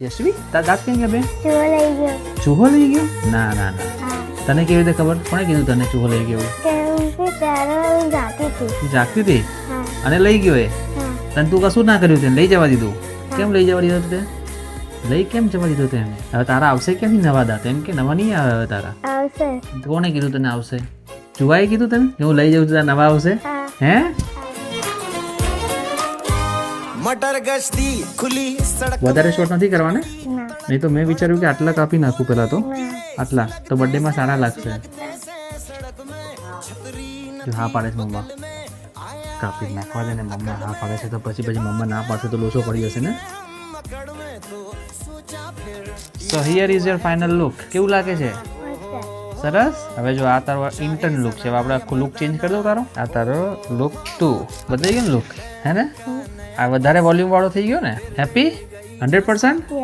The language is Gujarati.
યશવી તાર દાંત કેમ ગયા બે ચૂહો લઈ ગયો. ચૂહો લઈ ગયો ના ના ના હા. તને કેવી રીતે ખબર કોણે કીધું તને ચૂહો લઈ ગયો કેમ કે ત્યારે હું જાતી હતી. તું જાગતી હતી હા. અને લઈ ગયો એ હા. તને તું કશું ના કર્યું તેને લઈ જવા દીધું કેમ લઈ જવા દીધું તે લઈ કેમ જવા દીધું તેને હવે તારા આવશે ક્યાંથી નવા દાંત એમ કે નવા નહીં આવે હવે તારા આવશે. કોણે કીધું તને આવશે ચુવાએ કીધું તને કે હું લઈ જાઉં છું તારા નવા આવશે હા. હે मटर गश्ती खुली सड़क વધારે શોર્ટ નથી કરવાને ના. નહીં તો મેં વિચાર્યું કે આટલા કાપી નાખું પહેલા તો ના. આટલા તો બર્થડેમાં સારા લાગશે જો હા પાડે છે મમ્મા કાપી નાખવા દે ને મમ્મા હા પાડે છે તો પછી મમ્મા ના પાડશે તો લોચો પડી જશે ને સો here is your final look કેવું લાગે છે મસ્ત. સરસ હવે જો આ તારો ઇન્ટર્ન લુક છે હવે આપણે આખું લુક ચેન્જ કરી દઉં તારો આ તારો લુક 2 બદલાઈ ગયો ને લુક હે ને આ વધારે વોલ્યુમ વાળો થઈ ગયો ને હેપી 100%